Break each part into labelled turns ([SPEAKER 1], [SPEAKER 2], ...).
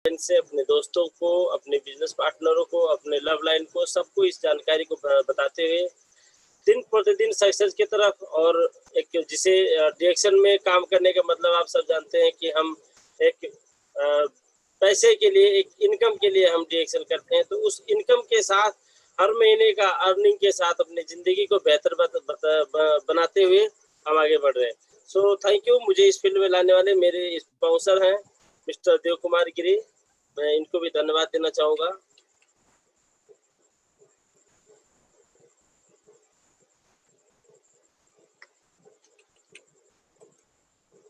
[SPEAKER 1] से अपने दोस्तों को, अपने बिजनेस पार्टनरों को, अपने लव लाइन को, सबको इस जानकारी को बताते हुए दिन प्रतिदिन सक्सेस की तरफ और एक जिसे डायरेक्शन में काम करने का मतलब आप सब जानते हैं कि हम एक पैसे के लिए, एक इनकम के लिए हम डायरेक्शन करते हैं। तो उस इनकम के साथ हर महीने का अर्निंग के साथ अपनी ज़िंदगी को बेहतर बनाते हुए हम आगे बढ़ रहे हैं। So thank you. मुझे इस फील्ड में लाने वाले मेरे स्पॉन्सर हैं मिस्टर देव कुमार गिरी, मैं इनको भी धन्यवाद देना चाहूँगा।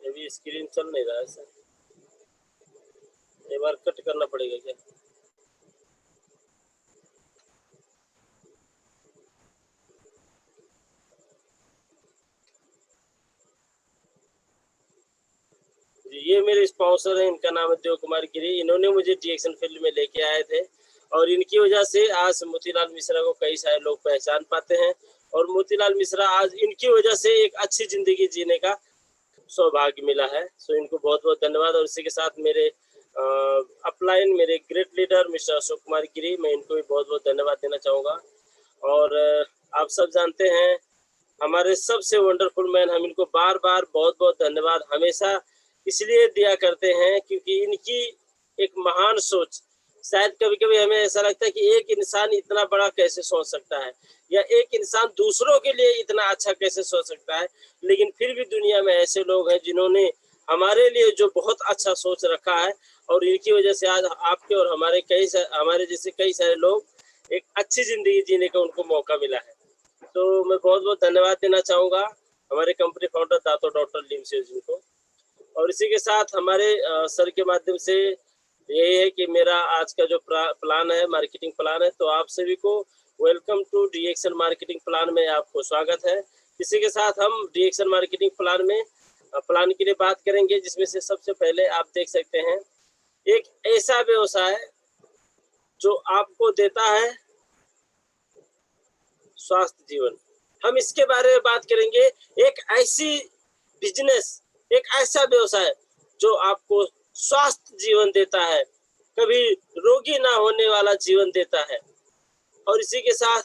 [SPEAKER 1] अभी स्क्रीन चल नहीं रहा है सर, एक बार कट करना पड़ेगा क्या? ये मेरे स्पॉन्सर हैं, इनका नाम है देव कुमार गिरी। इन्होंने मुझे डायरेक्शन फील्ड में लेके आए थे और इनकी वजह से आज मोतीलाल मिश्रा को कई सारे लोग पहचान पाते हैं और मोतीलाल मिश्रा आज इनकी वजह से एक अच्छी जिंदगी जीने का सौभाग्य मिला है। सो इनको बहुत बहुत धन्यवाद। और इसी के साथ मेरे अपलाइन, मेरे great leader mister Ashok Kumar Giri, मैं इनको भी बहुत बहुत धन्यवाद देना चाहूँगा। और आप सब जानते हैं हमारे सबसे वंडरफुल मैन, हम इनको बार बार बहुत बहुत धन्यवाद हमेशा इसलिए दिया करते हैं क्योंकि इनकी एक महान सोच, शायद कभी कभी हमें ऐसा लगता है कि एक इंसान इतना बड़ा कैसे सोच सकता है या एक इंसान दूसरों के लिए इतना अच्छा कैसे सोच सकता है, लेकिन फिर भी दुनिया में ऐसे लोग हैं जिन्होंने हमारे लिए जो बहुत अच्छा सोच रखा है और इनकी वजह से आज आपके और हमारे जैसे कई सारे लोग एक अच्छी जिंदगी जीने का उनको मौका मिला है। तो मैं बहुत बहुत धन्यवाद देना चाहूँगा हमारे कंपनी फाउंडर दातो डॉक्टर लीमसेल जी को। और इसी के साथ हमारे सर के माध्यम से यही है कि मेरा आज का जो प्लान है, मार्केटिंग प्लान है, तो आप सभी को welcome to direction marketing plan में आपको स्वागत है। इसी के साथ हम डायरेक्शन मार्केटिंग प्लान में प्लान के लिए बात करेंगे, जिसमें से सबसे पहले आप देख सकते हैं एक ऐसा व्यवसाय जो आपको देता है स्वास्थ्य जीवन। हम इसके बारे में बात करेंगे। एक ऐसी बिजनेस, एक ऐसा व्यवसाय जो आपको स्वास्थ्य जीवन देता है, कभी रोगी ना होने वाला जीवन देता है और इसी के साथ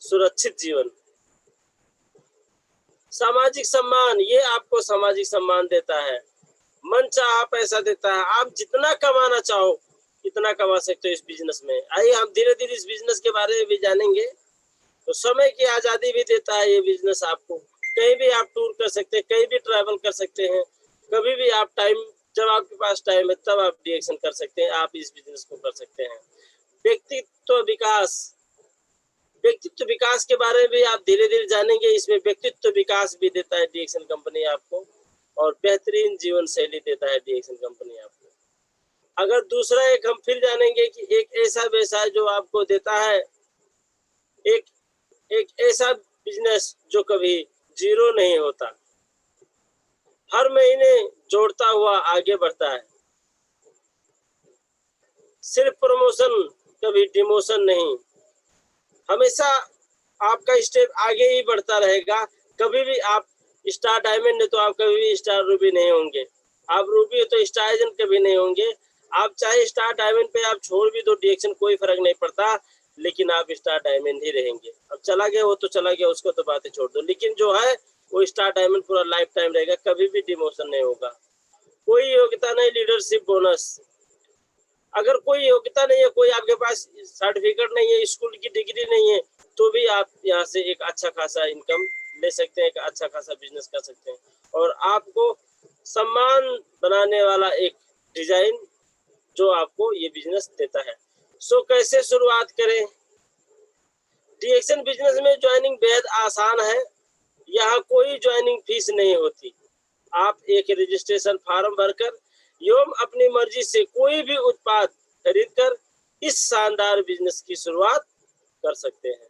[SPEAKER 1] सुरक्षित जीवन। सामाजिक सम्मान, ये आपको सामाजिक सम्मान देता है। मनचाहा पैसा देता है, आप जितना कमाना चाहो इतना कमा सकते हो इस बिजनेस में। आइए हम धीरे धीरे इस बिजनेस के बारे में भी जानेंगे। तो समय की आज़ादी भी देता है ये बिजनेस आपको, कहीं भी आप टूर कर सकते हैं, कहीं भी ट्रैवल कर सकते हैं, कभी भी आप टाइम, जब आपके पास टाइम है तब आप डायरेक्शन कर सकते हैं, आप इस बिजनेस को कर सकते हैं। व्यक्तित्व विकास, व्यक्तित्व विकास के बारे में भी आप धीरे धीरे जानेंगे। इसमें व्यक्तित्व विकास भी देता है डायरेक्शन कंपनी आपको और बेहतरीन जीवन शैली देता है डायरेक्शन कंपनी आपको। अगर दूसरा एक हम फिर जानेंगे कि एक ऐसा व्यवसाय जो आपको देता है एक एक ऐसा बिजनेस जो कभी जीरो नहीं होता, हर महीने जोड़ता हुआ आगे बढ़ता है, सिर्फ प्रमोशन कभी डिमोशन नहीं, हमेशा आपका स्टेप आगे ही बढ़ता रहेगा। कभी भी आप स्टार डायमंड है तो आप कभी भी स्टार रूबी नहीं होंगे, आप रूबी है तो स्टार एजेंट कभी नहीं होंगे। आप चाहे स्टार डायमंड पे आप छोड़ भी दो डायरेक्शन, कोई फर्क नहीं पड़ता, लेकिन आप स्टार डायमंड ही रहेंगे। अब चला गया वो तो चला गया, उसको तो बातें छोड़ दो, लेकिन जो है वो स्टार डायमंड पूरा लाइफ टाइम रहेगा, कभी भी डिमोशन नहीं होगा। कोई योग्यता नहीं, लीडरशिप बोनस। अगर कोई योग्यता नहीं है, कोई आपके पास सर्टिफिकेट नहीं है, स्कूल की डिग्री नहीं है, तो भी आप यहाँ से एक अच्छा खासा इनकम ले सकते हैं, एक अच्छा खासा बिजनेस कर सकते हैं और आपको सम्मान बनाने वाला एक डिजाइन जो आपको ये बिजनेस देता है। सो कैसे शुरुआत करें? डायरेक्शन बिजनेस में ज्वाइनिंग बेहद आसान है। यहाँ कोई ज्वाइनिंग फीस नहीं होती। आप एक रजिस्ट्रेशन फॉर्म भरकर एवं अपनी मर्जी से कोई भी उत्पाद खरीदकर इस शानदार बिजनेस की शुरुआत कर सकते हैं।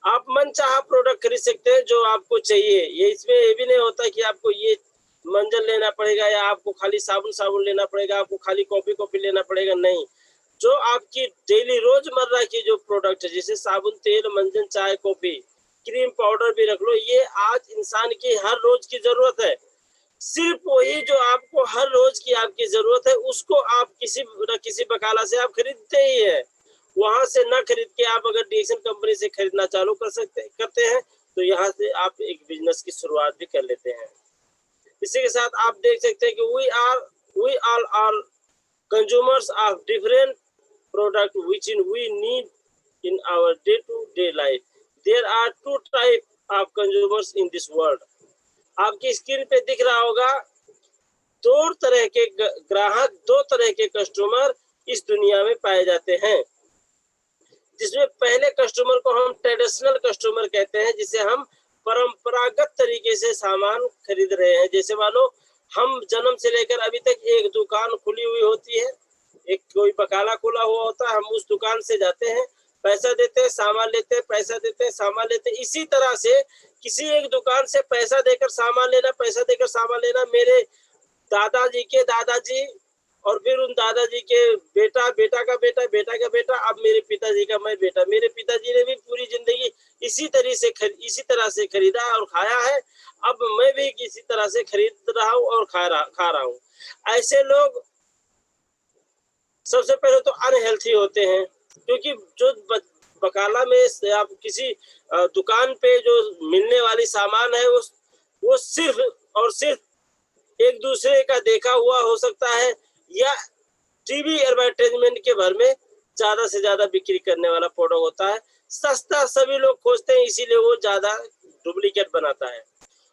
[SPEAKER 1] आप मनचाहा प्रोडक्ट खरीद सकते हैं जो आपको चाहिए। ये इसमें ये भी नहीं होता कि आपको ये मंजन लेना पड़ेगा या आपको खाली साबुन लेना पड़ेगा, आपको खाली कॉफी लेना पड़ेगा, नहीं। जो आपकी डेली रोजमर्रा की जो प्रोडक्ट है, जैसे साबुन, तेल, मंजन, चाय, कॉफी, क्रीम, पाउडर भी रख लो, ये आज इंसान की हर रोज की जरूरत है। सिर्फ वही जो आपको हर रोज की आपकी जरूरत है उसको आप किसी न किसी बकाला से आप खरीदते ही है। वहां से न खरीद के आप अगर डीएक्सन कंपनी से खरीदना चालू करते हैं तो यहाँ से आप एक बिजनेस की शुरुआत भी कर लेते हैं। इसी के साथ आप देख सकते हैं कि we all are consumers of different product which we need in our day-to-day life. There are two type of consumers in this world. आपकी स्क्रीन पे दिख रहा होगा दो तरह के ग्राहक, दो तरह के कस्टमर इस दुनिया में पाए जाते हैं, जिसमें पहले कस्टमर को हम ट्रेडिशनल कस्टमर कहते हैं, जिसे हम परंपरागत तरीके से सामान खरीद रहे हैं। जैसे मानो हम जन्म से लेकर अभी तक एक दुकान खुली हुई होती है, एक कोई बकाला खुला हुआ होता है, हम उस दुकान से जाते हैं, पैसा देते हैं, सामान लेते हैं, पैसा देते हैं, सामान लेते हैं। इसी तरह से किसी एक दुकान से पैसा देकर सामान लेना, पैसा देकर सामान लेना मेरे दादाजी के दादाजी और फिर उन दादाजी के बेटा, बेटा का बेटा, बेटा का बेटा, अब मेरे पिताजी का मैं बेटा। मेरे पिताजी ने भी पूरी जिंदगी इसी तरह से खरीदा और खाया है। अब मैं भी इसी तरह से खरीद रहा हूँ और खा रहा हूँ। ऐसे लोग सबसे पहले तो अनहेल्थी होते हैं, क्योंकि जो बकाला में आप किसी दुकान पे जो मिलने वाली सामान है वो सिर्फ और सिर्फ एक दूसरे का देखा हुआ हो सकता है या टीवी एडवर्टाइजमेंट के भर में ज्यादा से ज्यादा बिक्री करने वाला प्रोडक्ट होता है। सस्ता सभी लोग खोजते हैं, इसीलिए वो ज्यादा डुप्लीकेट बनाता है।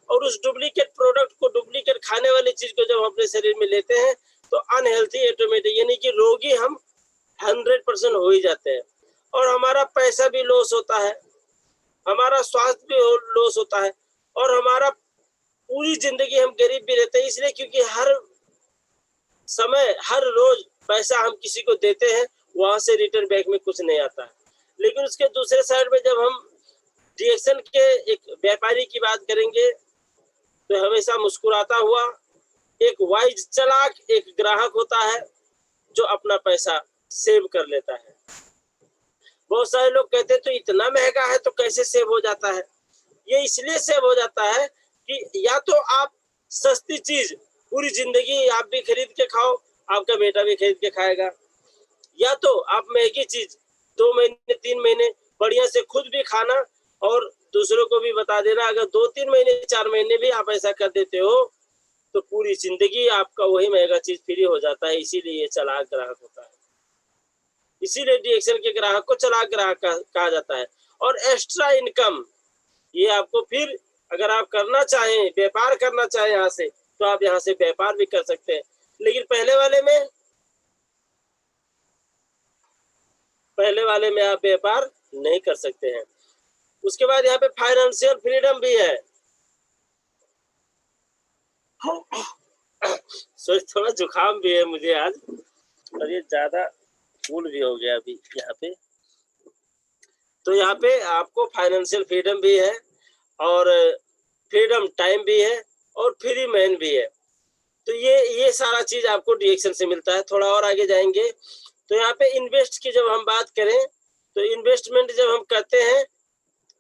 [SPEAKER 1] और उस डुप्लीकेट प्रोडक्ट को, डुप्लीकेट खाने वाली चीज को जब हम अपने शरीर में लेते हैं तो अनहेल्थी ऑटोमेटिक, यानी कि रोगी हम 100% हो ही जाते हैं। और हमारा पैसा भी लॉस होता है, हमारा स्वास्थ्य भी लॉस होता है, और हमारा पूरी जिंदगी हम गरीब भी रहते हैं। इसलिए क्योंकि हर समय, हर रोज पैसा हम किसी को देते हैं, वहां से रिटर्न बैक में कुछ नहीं आता है। लेकिन उसके दूसरे साइड में जब हम डीएक्सन के एक व्यापारी की बात करेंगे तो हमेशा मुस्कुराता हुआ एक वाइज चालाक एक ग्राहक होता है जो अपना पैसा सेव कर लेता है। बहुत सारे लोग कहते हैं तो इतना महंगा है तो कैसे सेव हो जाता है? ये इसलिए सेव हो जाता है कि या तो आप सस्ती चीज पूरी जिंदगी आप भी खरीद के खाओ, आपका बेटा भी खरीद के खाएगा, या तो आप महंगी चीज 2 महीने 3 महीने बढ़िया से खुद भी खाना और दूसरों को भी बता देना। अगर 2-3 महीने 4 महीने भी आप ऐसा कर देते हो तो पूरी जिंदगी आपका वही महंगा चीज फ्री हो जाता है। इसीलिए ये चालाक ग्राहक होता है, इसीलिए डीएक्सन के ग्राहक को चालाक ग्राहक कहा जाता है। और एक्स्ट्रा इनकम, ये आपको फिर अगर आप करना चाहें, व्यापार करना चाहें यहाँ से, तो आप यहाँ से व्यापार भी कर सकते हैं। लेकिन पहले वाले में आप व्यापार नहीं कर सकते हैं। उसके बाद यहाँ पे फाइनेंशियल फ्रीडम भी है। थोड़ा जुकाम भी है मुझे आज, और ये ज्यादा कूल भी हो गया अभी यहाँ पे। तो यहाँ पे आपको फाइनेंशियल फ्रीडम भी है और फ्रीडम टाइम भी है और फ्री मैन भी है। तो ये सारा चीज आपको डीएक्सन से मिलता है। थोड़ा और आगे जाएंगे तो यहाँ पे इन्वेस्ट की जब हम बात करें तो इन्वेस्टमेंट जब हम करते हैं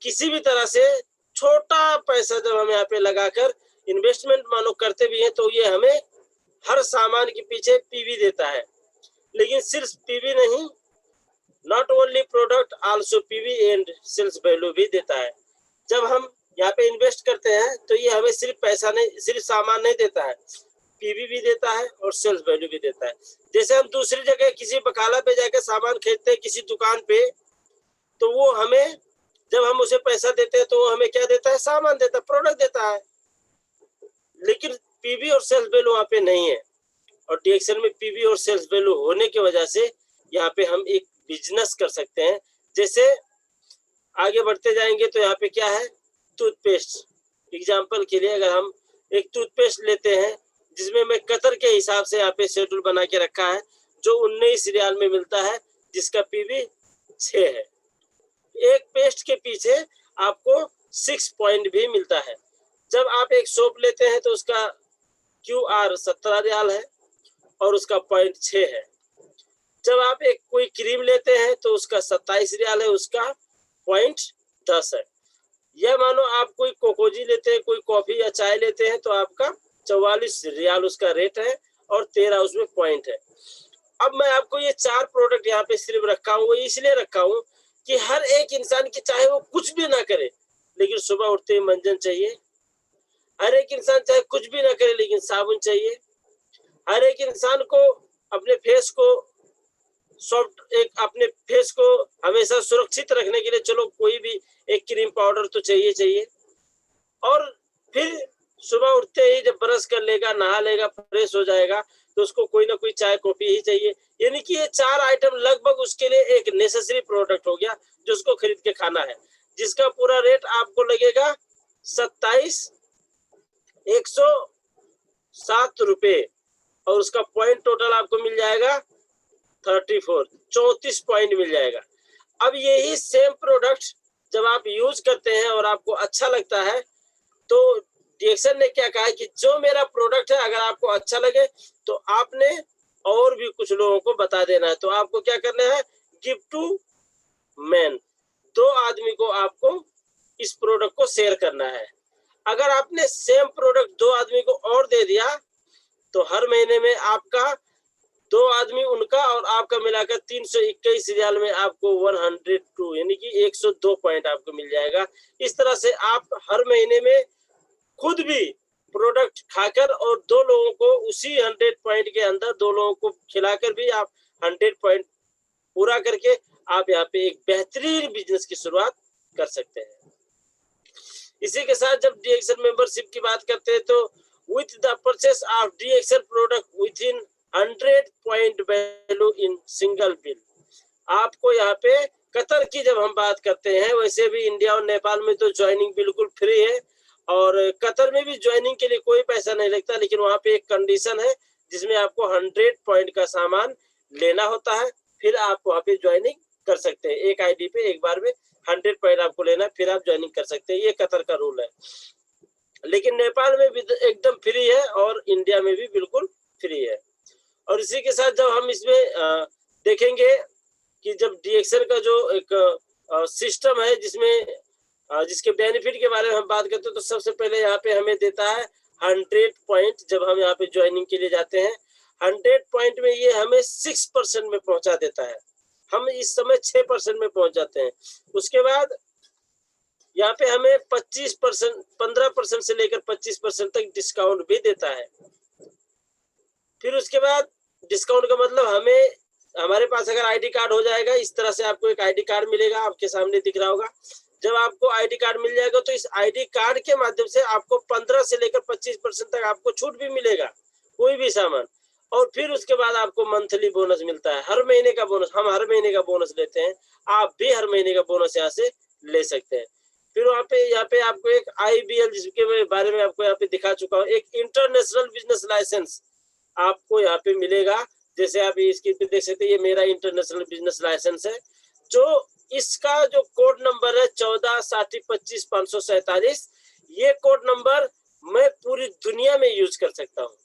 [SPEAKER 1] किसी भी तरह से, छोटा पैसा जब हम यहाँ पे लगाकर इन्वेस्टमेंट मानो करते भी हैं, तो ये हमें हर सामान के पीछे पीवी देता है। लेकिन सिर्फ पीवी नहीं, not only product also PV and sales value भी देता है। जब हम यहाँ पे इन्वेस्ट करते हैं तो ये हमें सिर्फ पैसा नहीं, सिर्फ सामान नहीं देता है, पीवी भी देता है और सेल्स वैल्यू भी देता है। जैसे हम दूसरी जगह किसी बकाला पे जाकर सामान खरीदते हैं किसी दुकान पे, तो वो हमें, जब हम उसे पैसा देते हैं तो वो हमें क्या देता है? सामान देता है, प्रोडक्ट देता है। लेकिन पीवी और सेल्स वैल्यू वहाँ पे नहीं है। और डीएक्सन में पीवी और सेल्स वैल्यू होने की वजह से यहाँ पे हम एक बिजनेस कर सकते हैं। जैसे आगे बढ़ते जाएंगे तो यहाँ पे क्या है? टूथपेस्ट। एग्जाम्पल के लिए अगर हम एक टूथपेस्ट लेते हैं जिसमें मैं कतर के हिसाब से यहाँ पे शेड्यूल बना के रखा है, जो 19 रियाल में मिलता है, जिसका पीवी 6 है। एक पेस्ट के पीछे आपको 6 पॉइंट भी मिलता है। जब आप एक सोप लेते हैं तो उसका QR 17 रियाल है और उसका पॉइंट 6 है। जब आप एक कोई क्रीम लेते हैं तो उसका 27 रियाल है, उसका पॉइंट 10 है। या मानो आप कोई कोकोजी लेते हैं, कोई कॉफी या चाय लेते हैं तो आपका 44 रियाल उसका रेट है और 13 उसमें पॉइंट है। अब मैं आपको ये 4 प्रोडक्ट यहाँ पे सिर्फ रखा हूँ, वो इसलिए रखा हूँ कि हर एक इंसान की चाहे वो कुछ भी ना करे लेकिन सुबह उठते ही मंजन चाहिए, हर एक इंसान चाहे कुछ भी ना करे लेकिन साबुन चाहिए, हर एक इंसान को अपने फेस को सॉफ्ट एक अपने फेस को हमेशा सुरक्षित रखने के लिए चलो कोई भी एक क्रीम पाउडर तो चाहिए। और फिर सुबह उठते ही जब ब्रश कर लेगा, नहा लेगा, फ्रेश हो जाएगा तो उसको कोई ना कोई चाय कॉफी ही चाहिए। यानी कि ये 4 आइटम लगभग उसके लिए एक नेसेसरी प्रोडक्ट हो गया जो उसको खरीद के खाना है, जिसका पूरा रेट आपको लगेगा 27,107 रुपए और उसका पॉइंट टोटल आपको मिल जाएगा 34 पॉइंट मिल जाएगा। अब यही सेम प्रोडक्ट जब आप यूज करते हैं और आपको अच्छा लगता है तो डीएक्सन ने क्या कहा कि जो मेरा प्रोडक्ट है अगर आपको अच्छा लगे तो आपने और भी कुछ लोगों को बता देना है। तो आपको क्या करना है, गिव टू मैन, 2 आदमी को आपको इस प्रोडक्ट को शेयर करना है। अगर आपने सेम प्रोडक्ट 2 आदमी को और दे दिया तो हर महीने में आपका 2 आदमी उनका और आपका मिलाकर 321 रियाल में आपको 102 यानी कि 102 पॉइंट आपको मिल जाएगा। इस तरह से आप हर महीने में खुद भी प्रोडक्ट खाकर और 2 लोगों को उसी 100 पॉइंट के अंदर 2 लोगों को खिलाकर भी आप 100 पॉइंट पूरा करके आप यहाँ पे एक बेहतरीन बिजनेस की शुरुआत कर सकते हैं। इसी के साथ जब डीएक्सन मेंबरशिप की बात करते हैं तो with the purchase of DXN product with in 100 point value in single bill, आपको यहाँ पे कतर की जब हम बात करते हैं, वैसे भी इंडिया और नेपाल में तो ज्वाइनिंग बिल्कुल फ्री है और कतर में भी ज्वाइनिंग के लिए कोई पैसा नहीं लगता, लेकिन वहाँ पे एक कंडीशन है जिसमें आपको 100 पॉइंट का सामान लेना होता है, फिर आप वहाँ पे ज्वाइनिंग कर सकते हैं। एक आईडी पे एक बार में 100 पॉइंट आपको लेना है, फिर आप ज्वाइनिंग कर सकते हैं। ये कतर का रूल है, लेकिन नेपाल में भी एकदम फ्री है और इंडिया में भी बिल्कुल फ्री है। और इसी के साथ जब हम इसमें देखेंगे कि जब डीएक्सन का जो एक सिस्टम है जिसमें जिसके बेनिफिट के बारे में हम बात करते हैं तो सबसे पहले यहाँ पे हमें देता है 100 पॉइंट। जब हम यहाँ पे ज्वाइनिंग के लिए जाते हैं 100 पॉइंट में ये हमें 6% में पहुंचा देता है, हम इस समय 6% में पहुंच जाते हैं। उसके बाद यहाँ पे हमें 25% 15% से लेकर 25% तक डिस्काउंट भी देता है। फिर उसके बाद डिस्काउंट का मतलब हमें हमारे पास अगर आईडी कार्ड हो जाएगा, इस तरह से आपको एक आईडी कार्ड मिलेगा, आपके सामने दिख रहा होगा। जब आपको आईडी कार्ड मिल जाएगा तो इस आईडी कार्ड के माध्यम से आपको 15 से लेकर 25% तक आपको छूट भी मिलेगा कोई भी सामान। और फिर उसके बाद आपको मंथली बोनस मिलता है, हर महीने का बोनस। हम हर महीने का बोनस लेते हैं, आप भी हर महीने का बोनस यहाँ से ले सकते हैं। फिर यहाँ पे आपको एक IBL जिसके बारे में आपको यहाँ पे दिखा चुका हूँ, एक इंटरनेशनल बिजनेस लाइसेंस आपको यहाँ पे मिलेगा। जैसे आप इसकी पे देख सकते हैं, ये मेरा इंटरनेशनल बिजनेस लाइसेंस है, जो इसका जो कोड नंबर है 14/60/25/547। ये कोड नंबर मैं पूरी दुनिया में यूज कर सकता हूँ।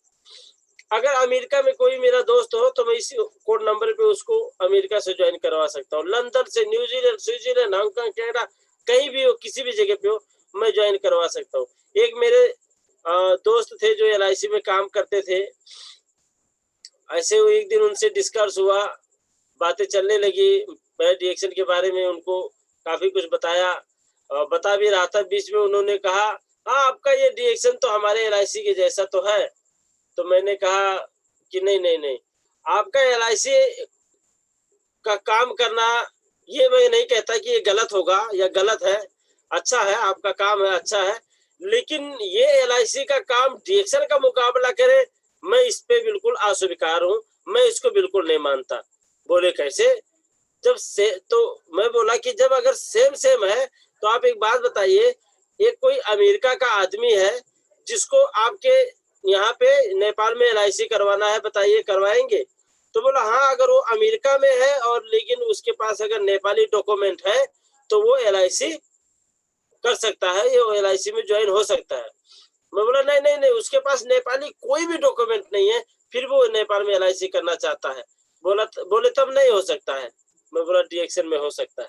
[SPEAKER 1] अगर अमेरिका में कोई मेरा दोस्त हो तो मैं इसी कोड नंबर पे उसको अमेरिका से ज्वाइन करवा सकता हूँ, लंदन से, न्यूजीलैंड, स्विट्जरलैंड, हांगकांग, कनाडा, कहीं भी हो, किसी भी जगह पे हो, मैं ज्वाइन करवा सकता हूँ। एक मेरे दोस्त थे जो LIC में काम करते थे, ऐसे एक दिन उनसे डिस्कस हुआ, बातें चलने लगी, मैं डीएक्सन के बारे में उनको काफी कुछ बताया, बता भी रहा था। बीच में उन्होंने कहा हाँ आपका ये डीएक्सन तो हमारे LIC के जैसा तो है। तो मैंने कहा कि नहीं, आपका LIC का काम करना, ये मैं नहीं कहता कि ये गलत होगा या गलत है, अच्छा है, आपका काम है, अच्छा है, लेकिन ये LIC का काम डीएक्सन का मुकाबला करे, मैं इस पे बिल्कुल अस्वीकार हूँ, मैं इसको बिल्कुल नहीं मानता। बोले कैसे? जब से तो मैं बोला कि जब अगर सेम है तो आप एक बात बताइए, एक कोई अमेरिका का आदमी है जिसको आपके यहाँ पे नेपाल में LIC करवाना है, बताइए करवाएंगे? तो बोला हाँ अगर वो अमेरिका में है और लेकिन उसके पास अगर नेपाली डॉक्यूमेंट है तो वो LIC कर सकता है, ये LIC में ज्वाइन हो सकता है। मैं बोला नहीं, उसके पास नेपाली कोई भी डॉक्यूमेंट नहीं है, फिर वो नेपाल में LIC करना चाहता है। बोले तब नहीं हो सकता है। मैं बोला डीएक्सन में हो सकता है।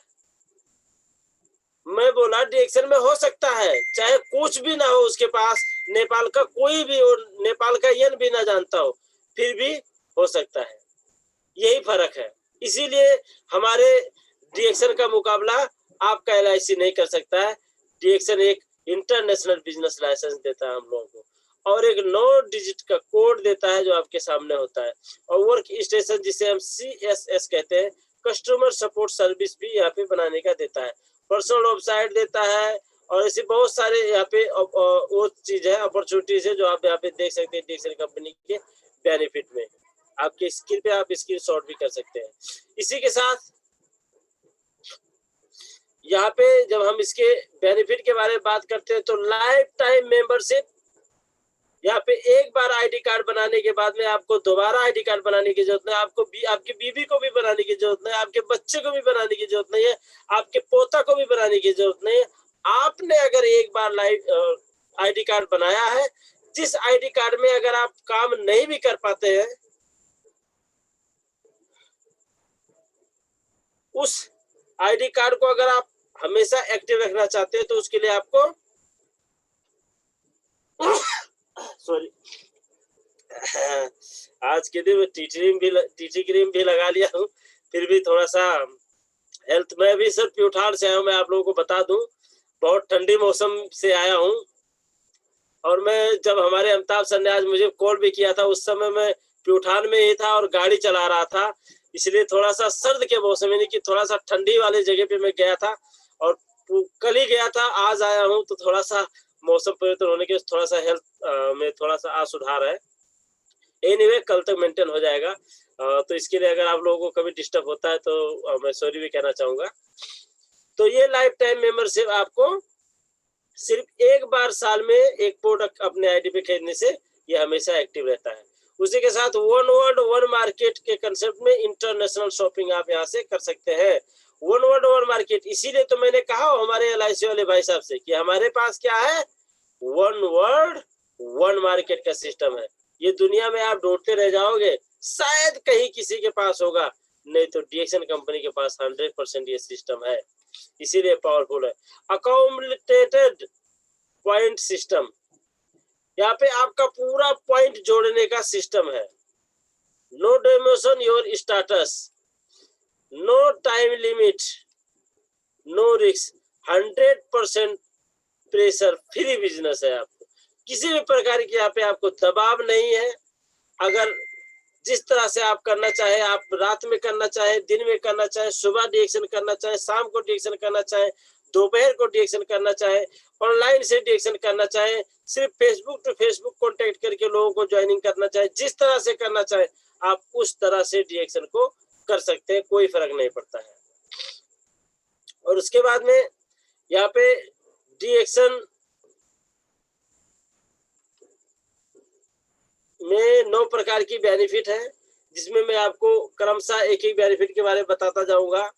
[SPEAKER 1] मैं बोला डीएक्सन में हो सकता है, चाहे कुछ भी ना हो उसके पास, नेपाल का कोई भी और नेपाल का येन भी ना जानता हो, फिर भी हो सकता है। यही फर्क है। इसीलिए हमारे डीएक्सन का मुकाबला आपका एलआईसी नहीं कर सकता है। डीएक्सन एक इंटरनेशनल बिजनेस लाइसेंस देता है हम लोगों को, और एक 9 डिजिट का कोड देता है जो आपके सामने होता है, और वर्क स्टेशन जिसे हम CSS कहते हैं, कस्टमर सपोर्ट सर्विस भी यहाँ पे बनाने का देता है, पर्सनल वेबसाइट देता है, और ऐसे बहुत सारे यहाँ पे वो चीज है, अपॉर्चुनिटीज है जो आप यहाँ पे देख सकते हैं डीएक्सन कंपनी के बेनिफिट में। आपके स्क्रीन पे आप स्क्रीन शॉट भी कर सकते हैं। इसी के साथ यहाँ पे जब हम इसके बेनिफिट के बारे में बात करते हैं तो लाइफ टाइम मेंबरशिप, यहाँ पे एक बार आईडी कार्ड बनाने के बाद में आपको दोबारा आईडी कार्ड बनाने की जरूरत नहीं, आपको आपकी बीवी को भी बनाने की जरूरत नहीं, आपके बच्चे को भी बनाने की जरूरत नहीं है, आपके पोता को भी बनाने की जरूरत नहीं है। आपने अगर एक बार आईडी कार्ड बनाया है, जिस आईडी कार्ड में अगर आप काम नहीं भी कर पाते हैं, उस आईडी कार्ड को अगर आप हमेशा एक्टिव रखना चाहते हैं तो उसके लिए आपको सॉरी आज के दिन टीटी क्रीम भी लगा लिया हूँ, फिर भी थोड़ा सा हेल्थ में भी सर प्यूठान से आया हूँ। मैं आप लोगों को बता दूं, बहुत ठंडी मौसम से आया हूँ, और मैं जब हमारे अमिताभ सर ने आज मुझे कॉल भी किया था उस समय मैं प्यूठान में ही था और गाड़ी चला रहा था, इसलिए थोड़ा सा सर्द के मौसम यानी कि थोड़ा सा ठंडी वाले जगह पे मैं गया था, और कल ही गया था, आज आया हूँ, तो थोड़ा सा मौसम परिवर्तन होने के थोड़ा सा हेल्थ में थोड़ा सा सुधार है। एनीवे कल तक मेंटेन हो जाएगा, तो इसके लिए अगर आप लोगों को कभी डिस्टर्ब होता है तो मैं सॉरी भी कहना चाहूंगा। तो ये लाइफ टाइम मेंबरशिप आपको सिर्फ एक बार साल में एक प्रोडक्ट अपने आईडी पे खरीदने से ये हमेशा एक्टिव रहता है। उसी के साथ वन वर्ल्ड वन मार्केट के कंसेप्ट में इंटरनेशनल शॉपिंग आप यहाँ से कर सकते हैं। वन वर्ल्ड वन मार्केट, इसीलिए तो मैंने कहा हमारे एलआईसी वाले भाई साहब से कि हमारे पास क्या है, वन वर्ल्ड वन मार्केट का सिस्टम है। ये दुनिया में आप ढूंढते रह जाओगे, शायद कहीं किसी के पास होगा, नहीं तो डीएक्सन कंपनी के पास 100% ये सिस्टम है, इसीलिए पावरफुल है। अकाउमुलेटेड पॉइंट सिस्टम, यहाँ पे आपका पूरा पॉइंट जोड़ने का सिस्टम है। No demotion your status, no time limit, no risk, 100% pressure free business है। आपको किसी भी प्रकार की यहाँ पे आपको दबाव नहीं है। अगर जिस तरह से आप करना चाहे, आप रात में करना चाहे, दिन में करना चाहे, सुबह डीएक्सन करना चाहे, शाम को डीएक्सन करना चाहे, दोपहर को डीएक्सन करना चाहे, ऑनलाइन से डीएक्सन करना चाहे, सिर्फ फेसबुक टू फेसबुक कॉन्टेक्ट करके लोगों को ज्वाइनिंग करना चाहे, जिस तरह से करना चाहे आप उस तरह से डीएक्सन को कर सकते हैं, कोई फर्क नहीं पड़ता है। और उसके बाद में यहाँ पे डीएक्सन में 9 प्रकार की बेनिफिट है, जिसमें मैं आपको क्रमशः एक एक बेनिफिट के बारे में बताता जाऊंगा।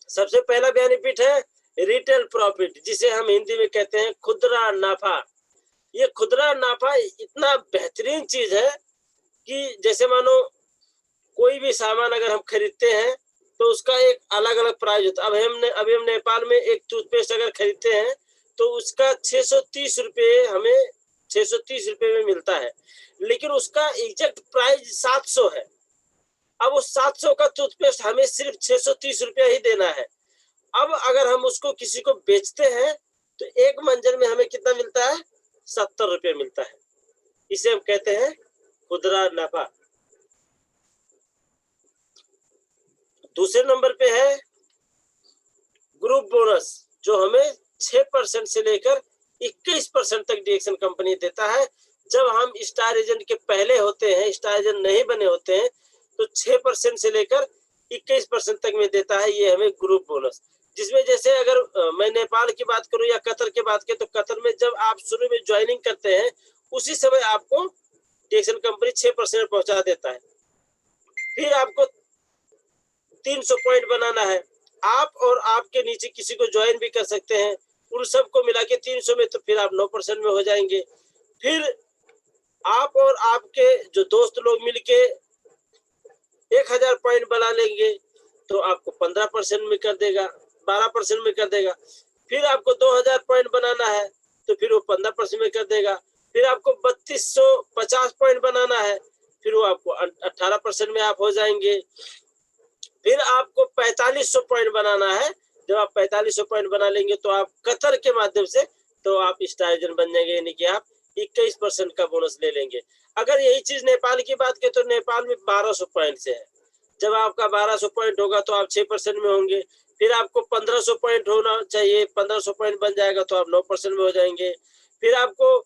[SPEAKER 1] सबसे पहला बेनिफिट है रिटेल प्रॉफिट, जिसे हम हिंदी में कहते हैं खुदरा नाफा। ये खुदरा नाफा इतना बेहतरीन चीज है कि जैसे मानो कोई भी सामान अगर हम खरीदते हैं तो उसका एक अलग अलग प्राइस होता है। अभी हम नेपाल में एक टूथपेस्ट अगर खरीदते हैं तो उसका 630 रुपये हमें 630 रुपये में मिलता है, लेकिन उसका एग्जैक्ट प्राइस 700 है। अब उस 700 का टूथपेस्ट हमें सिर्फ 630 रुपया ही देना है। अब अगर हम उसको किसी को बेचते हैं तो एक मंजर में हमें कितना मिलता है, 70 रुपये मिलता है। इसे हम कहते हैं खुदरा नफा। दूसरे नंबर पे है ग्रुप बोनस, जो हमें 6% से लेकर 21% तक डीएक्सन कंपनी देता है। जब हम स्टार एजेंट के पहले होते हैं, स्टार एजेंट नहीं बने होते हैं, तो 6% से लेकर 21% तक में देता है ये हमें ग्रुप बोनस। जिसमें जैसे अगर मैं नेपाल की बात करूं या कतर की बात करूं, तो कतर में जब आप शुरू में ज्वाइनिंग करते हैं उसी समय आपको डीएक्सन कंपनी 6% पहुंचा देता है। फिर आपको 300 पॉइंट बनाना है। आप और आपके नीचे किसी को ज्वाइन भी कर सकते हैं, उन सबको मिला के 300 में, तो फिर आप 9% में हो जाएंगे। फिर आप और आपके जो दोस्त लोग मिलके 1000 पॉइंट बना लेंगे तो आपको 15% में कर देगा, 12% में कर देगा। फिर आपको 2000 पॉइंट बनाना है तो फिर वो 15% में कर देगा। फिर आपको 3250 पॉइंट बनाना है, फिर वो आपको 18% में आप हो जाएंगे। फिर आपको 4500 पॉइंट बनाना है, जब आप 4500 पॉइंट बना लेंगे तो आप कतर के माध्यम से तो आप स्टार एजेंट बन जाएंगे, यानी कि आप 21% का बोनस ले लेंगे। अगर यही चीज नेपाल की बात करें तो नेपाल में 1200 पॉइंट से है। जब आपका 1200 पॉइंट होगा तो आप 6% में होंगे। फिर आपको 1500 पॉइंट होना चाहिए, 1500 पॉइंट बन जाएगा तो आप 9% में हो जाएंगे। फिर आपको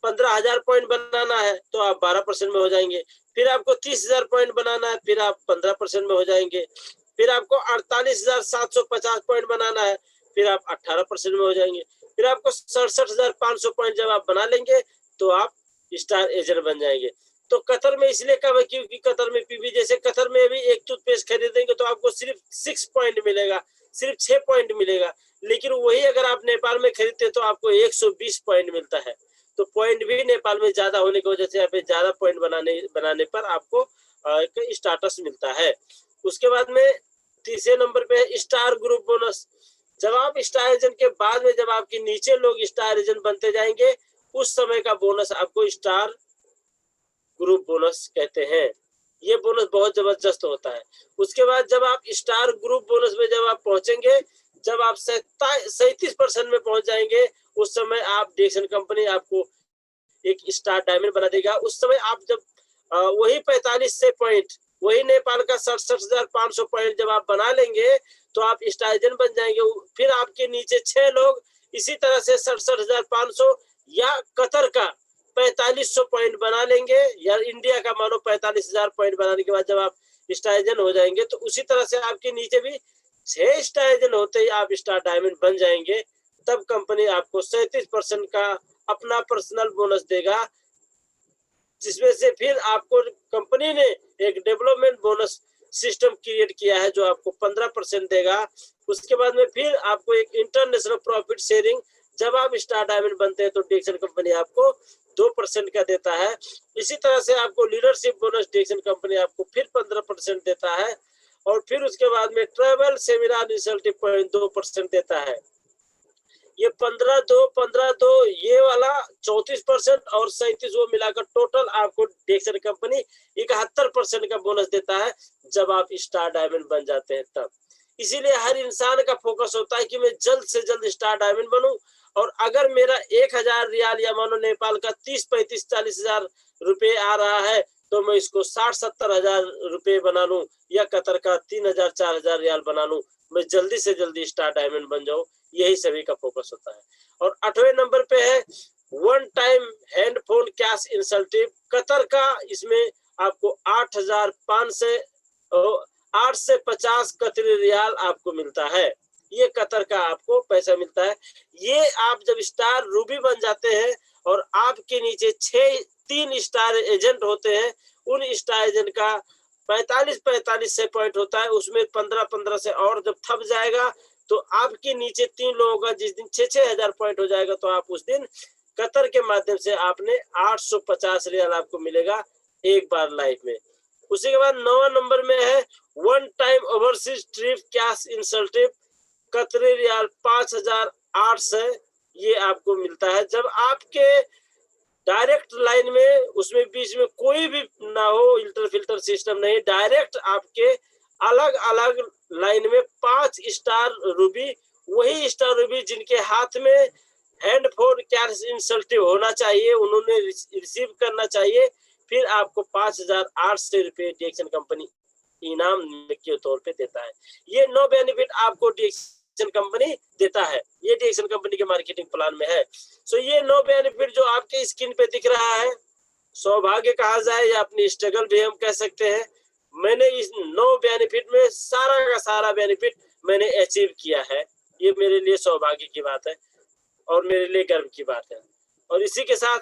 [SPEAKER 1] 15,000 पॉइंट बनाना है तो आप 12% में हो जाएंगे। फिर आपको 30,000 पॉइंट बनाना है, फिर आप 15% में हो जाएंगे। फिर आपको 48,750 पॉइंट बनाना है, फिर आप 18% में हो जाएंगे। फिर आपको 67,500 पॉइंट जब आप बना लेंगे तो आप स्टार एजेंट बन जाएंगे। तो कतर में इसलिए कम है क्योंकि कतर में पीवी, जैसे कतर में भी एक टूथपेस्ट खरीदेंगे तो आपको सिर्फ 6 पॉइंट मिलेगा, सिर्फ 6 पॉइंट मिलेगा। लेकिन वही अगर आप नेपाल में खरीदते तो आपको 120 पॉइंट मिलता है। तो पॉइंट भी नेपाल में ज्यादा होने की वजह से यहाँ पे ज्यादा पॉइंट बनाने पर आपको एक स्टाटस मिलता है। उसके बाद में तीसरे नंबर पे है स्टार ग्रुप बोनस। जब आप स्टार एजेंट के बाद में जब आपके नीचे लोग स्टार एजेंट बनते जाएंगे, उस समय का बोनस आपको स्टार ग्रुप बोनस कहते हैं। ये बोनस बहुत जबरदस्त होता है। उसके बाद जब आप स्टार ग्रुप बोनस में जब आप पहुंचेंगे, जब आप 37% में पहुंच जाएंगे, उस समय आप डिएक्सन कंपनी आपको एक स्टार डायमंड बना देगा। उस समय आप जब वही 45 से पॉइंट, वही नेपाल का 67,500 पॉइंट जब आप बना लेंगे तो आप स्टार एजेंट बन जाएंगे। फिर आपके नीचे 6 लोग इसी तरह से 67,500 या कतर का 4500 पॉइंट बना लेंगे, या इंडिया का मानो 45,000 पॉइंट बनाने के बाद जब आप स्टार एजेंट हो जाएंगे तो उसी तरह से आपके नीचे भी 6 स्टार एजेंट होते ही आप स्टार डायमंड बन जाएंगे। तब कंपनी आपको 37% का अपना पर्सनल बोनस देगा, जिसमें से फिर आपको कंपनी ने एक डेवलपमेंट बोनस सिस्टम क्रिएट किया है जो आपको 15% देगा। उसके बाद में फिर आपको एक इंटरनेशनल प्रॉफिट शेयरिंग, जब आप स्टार डायमंड बनते हैं तो डिएक्सन कंपनी आपको 2% का देता है। इसी तरह से आपको लीडरशिप बोनस डिएक्सन कंपनी आपको फिर 15% देता है। और फिर उसके बाद में ट्रैवल सेमिनार इंसेंटिव पॉइंट 2% देता है। ये 15-2 ये वाला 34% और 37 वो मिलाकर टोटल आपको डिएक्सन कंपनी 71% का बोनस देता है जब आप स्टार डायमंड बन जाते हैं तब। इसीलिए हर इंसान का फोकस होता है कि मैं जल्द से जल्द स्टार डायमंड बनूं, और अगर मेरा 1,000 रियाल या मानो नेपाल का 30-35-40 हजार रुपये आ रहा है तो मैं इसको 60-70 हजार रुपये बना लूं, या कतर का 3,000-4,000 रियाल बना लूं, मैं जल्दी से जल्दी स्टार डायमंड बन जाऊं। यही सभी का फोकस होता है। और 8वें नंबर पे है one time handphone cash incentive Qatar का। इसमें आपको 8 से 50 कतरी रियाल आपको मिलता है। ये कतर का आपको पैसा मिलता है। ये आप जब स्टार रूबी बन जाते हैं और आपके नीचे 3 स्टार एजेंट होते हैं, उन स्टार एजेंट का 45 से पॉइंट होता है, उसमें 15 से और जब थप जाएगा तो आपके नीचे 3 लोगों का जिस दिन 6 हजार पॉइंट हो जाएगा तो आप उस दिन कतर के माध्यम से आपने 850 रियाल आपको मिलेगा एक बार लाइफ में। उसी के बाद 9वां नंबर में है one time overseas trip cash incentive कतरी रियाल 5,800। ये आपको मिलता है जब आपके डायरेक्ट लाइन में, उसमें बीच में कोई भी ना हो, इंटर फिल्टर सिस्टम नहीं, डायरेक्ट आपके अलग अलग लाइन में 5 स्टार रूबी, वही स्टार रूबी जिनके हाथ में हैंडफोन कैश इंसेंटिव होना चाहिए, उन्होंने रिसीव करना चाहिए। फिर आपको 5,800 रुपये डिएक्सन कंपनी इनाम के तौर पे देता है। ये 9 बेनिफिट आपको डिएक्सन कंपनी देता है, ये डिएक्सन कंपनी के मार्केटिंग प्लान में है। सो ये 9 बेनिफिट जो आपके स्क्रीन पे दिख रहा है, सौभाग्य कहा जाए या अपनी स्ट्रगल भी हम कह सकते हैं, मैंने इस 9 बेनिफिट में सारा का सारा बेनिफिट मैंने अचीव किया है। ये मेरे लिए सौभाग्य की बात है और मेरे लिए गर्व की बात है। और इसी के साथ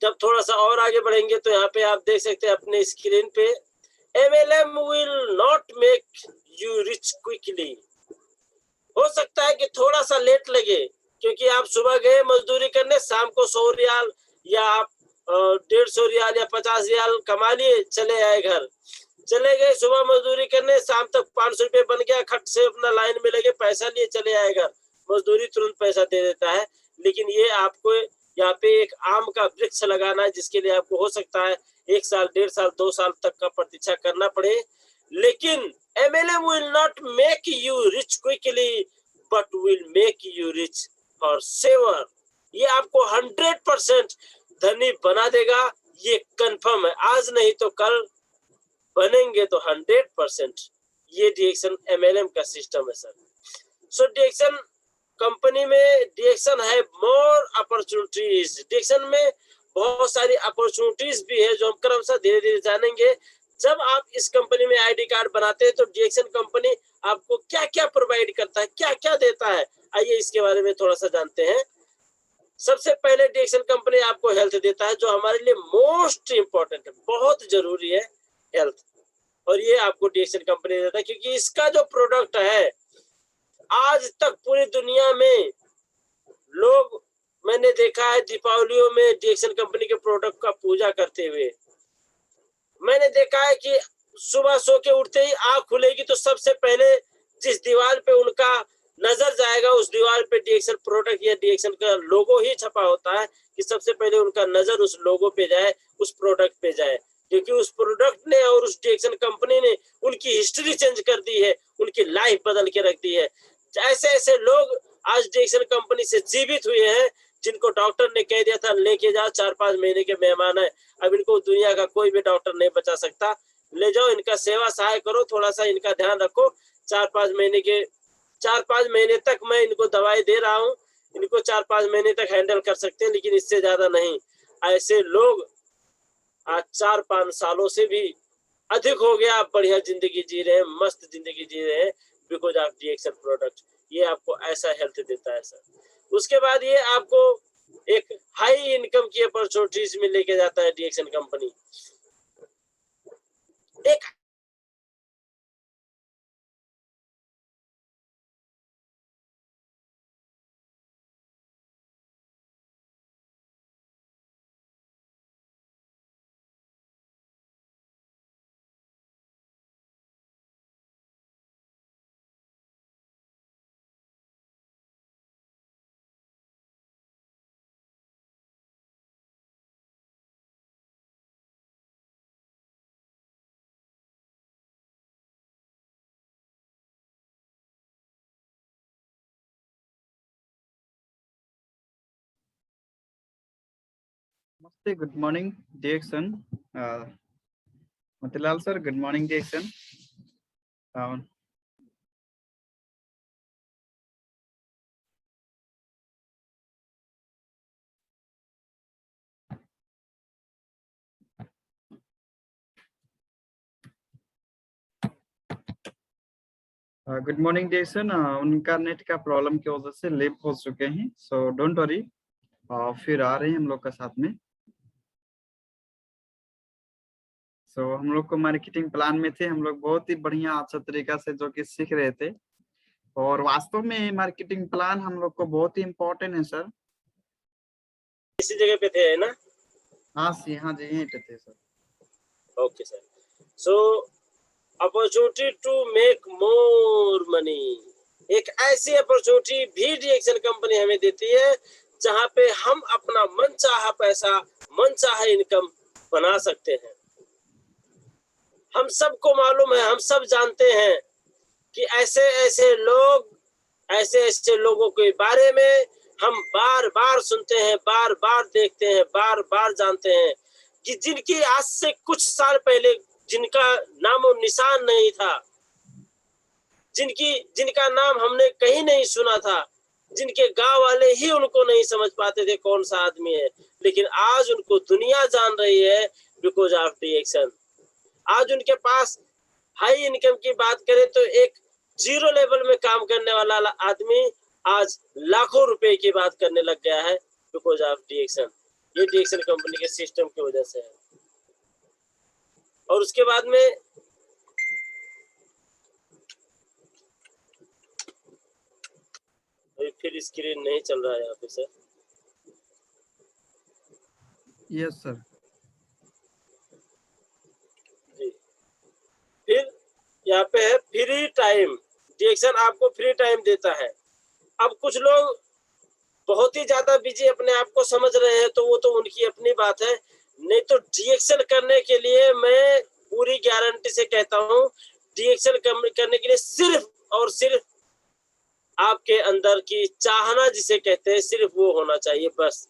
[SPEAKER 1] जब थोड़ा सा और आगे बढ़ेंगे तो यहाँ पे आप देख सकते हैं अपने स्क्रीन पे, MLM will not make you rich quickly। हो सकता है कि थोड़ा सा लेट लगे, क्योंकि आप सुबह गए मजदूरी करने, शाम को 100 रियाल या आप 150 रियाल या 50 रियाल कमा लिए, चले आए घर, चले गए सुबह मजदूरी करने, शाम तक 500 रुपये बन गया, खट से अपना लाइन में लगे, पैसा लिए, चले आए घर। मजदूरी तुरंत पैसा दे देता है। लेकिन ये आपको यहाँ पे एक आम का वृक्ष लगाना है, जिसके लिए आपको हो सकता है 1 साल, 1.5 साल, 2 साल तक का प्रतीक्षा करना पड़े। लेकिन MLM will not make you rich quickly but will make you rich forever। ये आपको 100% धनी बना देगा, ये कंफर्म है। आज नहीं तो कल बनेंगे तो 100%। ये DXN MLM का सिस्टम है सर। सो DXN कंपनी में DXN है मोर अपॉर्चुनिटीज। DXN में बहुत सारी अपॉर्चुनिटीज भी है, जो हम क्रमशः धीरे धीरे जानेंगे। जब आप इस कंपनी में ID कार्ड बनाते हैं तो DXN कंपनी आपको क्या क्या प्रोवाइड करता है, क्या क्या देता है, आइए इसके बारे में थोड़ा सा जानते हैं। सबसे पहले DXN कंपनी आपको हेल्थ देता है, जो हमारे लिए मोस्ट इंपॉर्टेंट है, बहुत जरूरी है हेल्थ। और ये आपको DXN कंपनी देता है, क्योंकि इसका जो प्रोडक्ट है आज तक पूरी दुनिया में लोग, मैंने देखा है दीपावलियों में DXN कंपनी के प्रोडक्ट का पूजा करते हुए। मैंने देखा है कि सुबह सो के उठते ही आंख खुलेगी तो सबसे पहले जिस दीवार पे उनका नजर जाएगा, उस दीवार पे DXN प्रोडक्ट या DXN का लोगो ही छपा होता है, कि सबसे पहले उनका नजर उस लोगो पे जाए, उस प्रोडक्ट पे जाए। क्योंकि उस प्रोडक्ट ने और उस DXN कंपनी ने उनकी हिस्ट्री चेंज कर दी है, उनकी लाइफ बदल के रख दी है। ऐसे ऐसे लोग आज DXN कंपनी से जीवित हुए हैं, जिनको डॉक्टर ने कह दिया था लेके जाओ, 4-5 महीने के मेहमान है, अब इनको दुनिया का कोई भी डॉक्टर नहीं बचा सकता, ले जाओ, इनका सेवा सहाय करो, थोड़ा सा इनका ध्यान रखो। 4-5 महीने तक मैं इनको दवाई दे रहा हूँ, इनको 4-5 महीने तक हैंडल कर सकते हैं, लेकिन इससे ज्यादा नहीं। ऐसे लोग आज 4-5 सालों से भी अधिक हो गया, आप बढ़िया जिंदगी जी रहे हैं, मस्त जिंदगी जी रहे हैं, बिकॉज ऑफ DXN प्रोडक्ट। ये आपको ऐसा हेल्थ देता है सर। उसके बाद ये आपको एक हाई इनकम की अपॉर्चुनिटीज में लेके जाता है DXN कंपनी। एक
[SPEAKER 2] Namaste, good morning, DXN. Motilal sir, good morning, DXN. Good morning DXN. उनका नेट का प्रॉब्लम की वजह से लेट हो चुके हैं, सो डोंट वरी, फिर आ रहे हैं हम लोग का साथ में। सो हम लोग को मार्केटिंग प्लान में थे, हम लोग बहुत ही बढ़िया अच्छा तरीका से जो कि सीख रहे थे, और वास्तव में मार्केटिंग प्लान हम लोग को बहुत ही इम्पोर्टेंट है सर।
[SPEAKER 1] इसी जगह पे थे, है ना?
[SPEAKER 2] हाँ जी, यहीं पे थे sir.
[SPEAKER 1] Okay sir. So opportunity to make more money, एक ऐसी अपॉर्चुनिटी भी DXN कंपनी हमें देती है, जहां पे हम अपना मनचाहा पैसा, मनचाहा इनकम बना सकते हैं। हम सबको मालूम है, हम सब जानते हैं कि ऐसे ऐसे लोगों के बारे में हम बार बार सुनते हैं, बार बार देखते हैं, बार बार जानते हैं, कि जिनकी आज से कुछ साल पहले जिनका नामो निशान नहीं था, जिनका नाम हमने कहीं नहीं सुना था, जिनके गांव वाले ही उनको नहीं समझ पाते थे कौन सा आदमी है, लेकिन आज उनको दुनिया जान रही है बिकॉज ऑफ DXN। आज उनके पास हाई इनकम की बात करें तो एक जीरो लेवल में काम करने वाला आदमी आज लाखों रुपए की बात करने लग गया है बिकॉज ऑफ DXN। ये DXN कंपनी के सिस्टम की वजह से है। और उसके बाद में फिर स्क्रीन नहीं चल रहा है यहाँ पे सर।
[SPEAKER 2] यस सर
[SPEAKER 1] जी, फिर यहाँ पे है फ्री टाइम। DXN आपको फ्री टाइम देता है। अब कुछ लोग बहुत ही ज्यादा बिजी अपने आप को समझ रहे हैं, तो वो तो उनकी अपनी बात है। नहीं तो डीएक्शन करने के लिए मैं पूरी गारंटी से कहता हूँ, डीएक्शन करने के लिए सिर्फ और सिर्फ आपके अंदर की चाहना जिसे कहते हैं, सिर्फ वो होना चाहिए बस।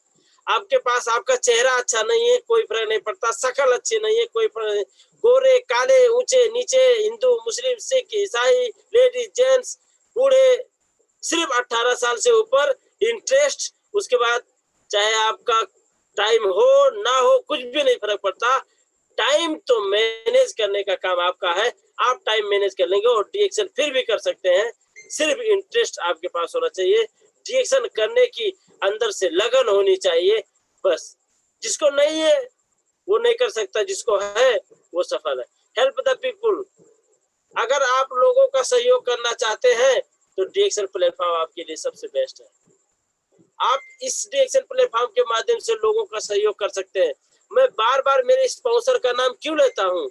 [SPEAKER 1] आपके पास आपका चेहरा अच्छा नहीं है, कोई फर्क नहीं पड़ता, शक्ल अच्छी नहीं है, कोई फर्क नहीं, गोरे काले ऊंचे नीचे, हिंदू मुस्लिम सिख ईसाई, लेडीज जेंट्स बूढ़े, सिर्फ 18 साल से ऊपर, इंटरेस्ट, उसके बाद चाहे आपका टाइम हो ना हो, कुछ भी नहीं फर्क पड़ता। टाइम तो मैनेज करने का काम आपका है, आप टाइम मैनेज कर लेंगे और डीएक्शन फिर भी कर सकते हैं। सिर्फ इंटरेस्ट आपके पास होना चाहिए, डीएक्शन करने की अंदर से लगन होनी चाहिए बस। जिसको नहीं है वो नहीं कर सकता, जिसको है वो सफल है। Help the people. अगर आप लोगों का सहयोग करना चाहते हैं तो डीएक्शन प्लेटफॉर्म आपके लिए सबसे बेस्ट है। आप इस डीएक्शन प्लेटफॉर्म के माध्यम से लोगों का सहयोग कर सकते हैं। मैं बार बार मेरे स्पॉन्सर का नाम क्यों लेता हूँ?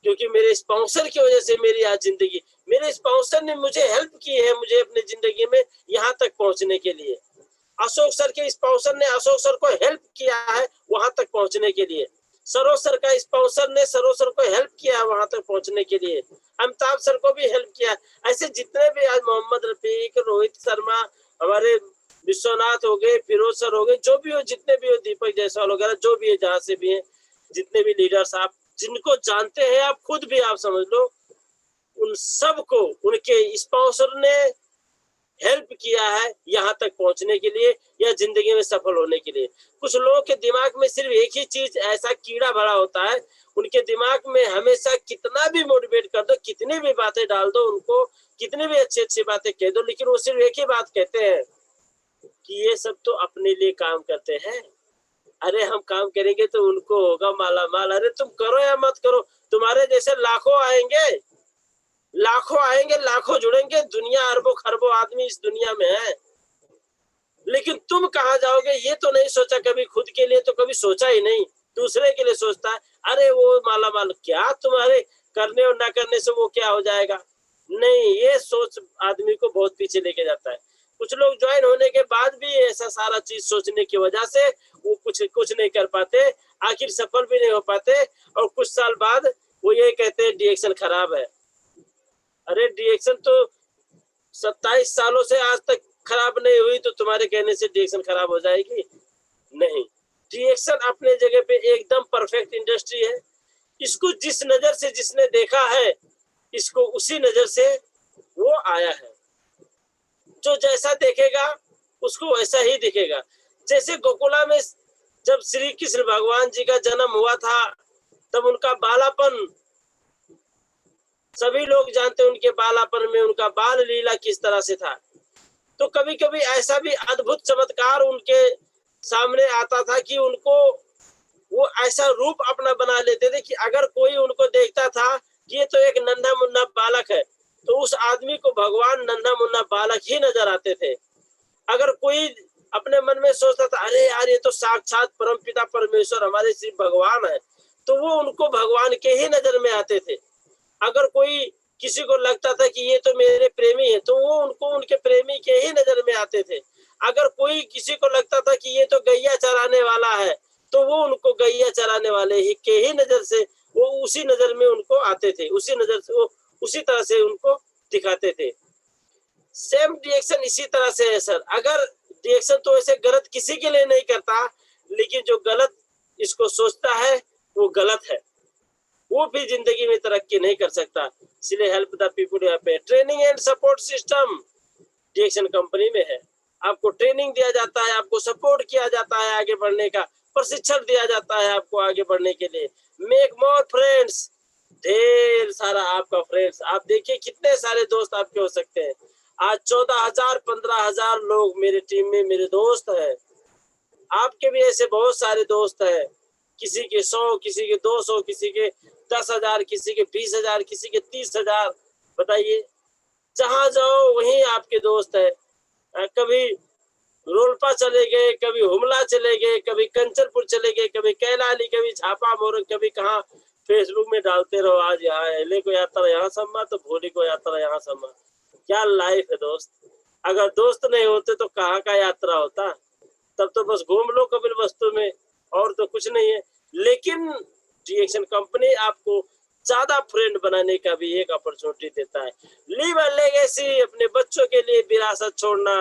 [SPEAKER 1] क्योंकि मेरे स्पॉन्सर की वजह से मेरी आज जिंदगी, मेरे स्पॉन्सर ने मुझे हेल्प की है, मुझे अपनी जिंदगी में यहाँ तक पहुंचने के लिए। अशोक सर के स्पॉन्सर ने अशोक सर को हेल्प किया है वहां तक पहुंचने के लिए। सरोज सर का स्पॉन्सर ने सरोज सर को हेल्प किया है वहां तक पहुंचने के लिए। अमिताभ सर को भी हेल्प किया। ऐसे जितने भी आज मोहम्मद रफीक, रोहित शर्मा, हमारे विश्वनाथ हो गए, फिरोज सर हो गए, जो भी हो, जितने भी हो, दीपक जायसवाल वगैरह, जो भी है, जहां से भी है, जितने भी लीडर्स आप जिनको जानते हैं, आप खुद भी आप समझ लो, उन सबको उनके स्पॉन्सर ने हेल्प किया है यहाँ तक पहुंचने के लिए या जिंदगी में सफल होने के लिए। कुछ लोगों के दिमाग में सिर्फ एक ही चीज ऐसा कीड़ा भरा होता है, उनके दिमाग में हमेशा कितना भी मोटिवेट कर दो, कितनी भी बातें डाल दो उनको, कितनी भी अच्छी अच्छी बातें कह दो, लेकिन वो सिर्फ एक ही बात कहते हैं कि ये सब तो अपने लिए काम करते हैं। अरे हम काम करेंगे तो उनको होगा माला माल। अरे तुम करो या मत करो, तुम्हारे जैसे लाखों आएंगे, लाखों आएंगे, लाखों जुड़ेंगे, दुनिया अरबों खरबों आदमी इस दुनिया में है, लेकिन तुम कहाँ जाओगे ये तो नहीं सोचा कभी। खुद के लिए तो कभी सोचा ही नहीं, दूसरे के लिए सोचता है। अरे वो माला माल, क्या तुम्हारे करने और ना करने से वो क्या हो जाएगा? नहीं, ये सोच आदमी को बहुत पीछे लेके जाता है। कुछ लोग ज्वाइन होने के बाद भी ऐसा सारा चीज सोचने की वजह से वो कुछ नहीं कर पाते, आखिर सफल भी नहीं हो पाते, और कुछ साल बाद वो ये कहते हैं डीएक्शन खराब है। अरे डीएक्शन तो 27 सालों से आज तक खराब नहीं हुई, तो तुम्हारे कहने से डीएक्शन खराब हो जाएगी? नहीं, डीएक्शन अपने जगह पे एकदम परफेक्ट इंडस्ट्री है। इसको जिस नजर से जिसने देखा है, इसको उसी नजर से वो आया है। जो जैसा देखेगा उसको वैसा ही दिखेगा। जैसे गोकुला में जब श्री कृष्ण भगवान जी का जन्म हुआ था, तब उनका बालापन सभी लोग जानते हैं, उनके बालापन में उनका बाल लीला किस तरह से था। तो कभी कभी ऐसा भी अद्भुत चमत्कार उनके सामने आता था कि उनको वो ऐसा रूप अपना बना लेते थे कि अगर कोई उनको देखता था कि ये तो एक नन्हा मुन्ना बालक है, तो उस आदमी को भगवान नन्हा मुन्ना बालक ही नजर आते थे। अगर कोई अपने मन में सोचता था अरे यार ये तो साक्षात परमपिता परमेश्वर हमारे श्री भगवान है, तो वो उनको भगवान के ही नजर में आते थे। अगर कोई किसी को लगता था कि ये तो मेरे प्रेमी है, तो वो उनको उनके प्रेमी के ही नजर में आते थे। अगर कोई किसी को लगता था कि ये तो गैया चराने वाला है, तो वो उनको गैया चराने वाले ही के ही नजर से वो उसी नजर में उनको आते थे, उसी नजर से वो उसी तरह से उनको दिखाते थे। सेम रिएक्शन इसी तरह से है सर। अगर रिएक्शन तो ऐसे गलत किसी के लिए नहीं करता, लेकिन जो गलत इसको सोचता है वो गलत है, वो भी जिंदगी में तरक्की नहीं कर सकता। इसलिए हेल्प द पीपल यहाँ पे training and support system DXN company में है। आपको ट्रेनिंग दिया जाता है, आपको सपोर्ट किया जाता है, आगे बढ़ने का प्रशिक्षण दिया जाता है आपको आगे बढ़ने के लिए। मेक मोर फ्रेंड्स, ढेर सारा आपका फ्रेंड्स। आप देखिए कितने सारे दोस्त आपके हो सकते हैं। आज 14,000 15,000 लोग मेरे टीम में मेरे दोस्त हैं। आपके भी ऐसे बहुत सारे दोस्त हैं, किसी के 100, किसी के 200, किसी के 10,000, किसी के 20,000, किसी के 30,000। बताइए, जहां जाओ वहीं आपके दोस्त है। कभी रोलपा चले गए, कभी हुमला चले गए, कभी कंचनपुर चले गए, कभी कैलाली, कभी झापा मोर, कभी कहाँ। फेसबुक में डालते रहो, आज यहाँ एले को यात्रा यहाँ सम्मा, तो भोली को यात्रा यहाँ सम्मा। क्या लाइफ है दोस्त। अगर दोस्त नहीं होते तो कहाँ का यात्रा होता। तब तो बस घूम लो कपिल वस्तु में, और तो कुछ नहीं है। लेकिन डीएक्शन कंपनी आपको ज्यादा फ्रेंड बनाने का भी एक अपॉर्चुनिटी देता है। लीव अ लेगेसी, अपने बच्चों के लिए विरासत छोड़ना।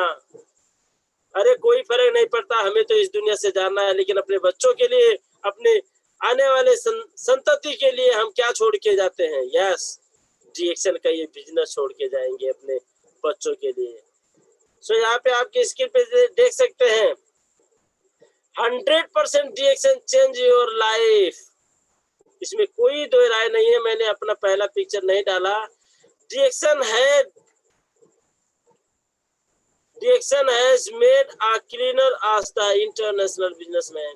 [SPEAKER 1] अरे कोई फर्क नहीं पड़ता, हमें तो इस दुनिया से जाना है, लेकिन अपने बच्चों के लिए, अपने आने वाले संतति के लिए हम क्या छोड़ के जाते हैं? यस, डीएक्शन का ये बिजनेस छोड़ के जाएंगे अपने बच्चों के लिए। सो यहाँ पे आपकी स्क्रीन पे देख सकते हैं 100% डीएक्शन चेंज योर लाइफ। इसमें कोई दो राय नहीं है। मैंने अपना पहला पिक्चर नहीं डाला। डीएक्शन has made a cleaner as the international businessman.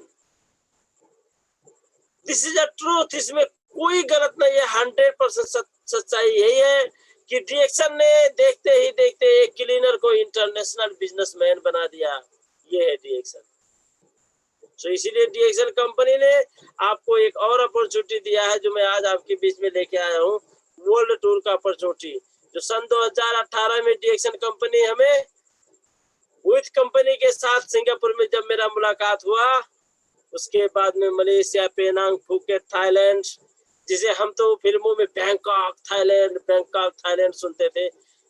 [SPEAKER 1] This is a truth. इसमें कोई गलत नहीं है। 100% सच्चाई यही है कि डीएक्शन ने देखते ही देखते एक क्लीनर को इंटरनेशनल बिजनेसमैन बना दिया। ये है डीएक्शन। तो इसीलिए डीएक्शन कंपनी ने आपको एक और अपॉर्चुनिटी दिया है, जो मैं आज आपके बीच में लेके आया हूँ, वर्ल्ड टूर का अपॉर्चुनिटी, जो सन 2018 में डीएक्शन कंपनी हमें विथ कंपनी के साथ सिंगापुर में जब मेरा मुलाकात हुआ, उसके बाद में मलेशिया, पेनांग, फुकेट, थाईलैंड, जिसे हम तो फिल्मों में बैंकॉक थाईलैंड सुनते थे,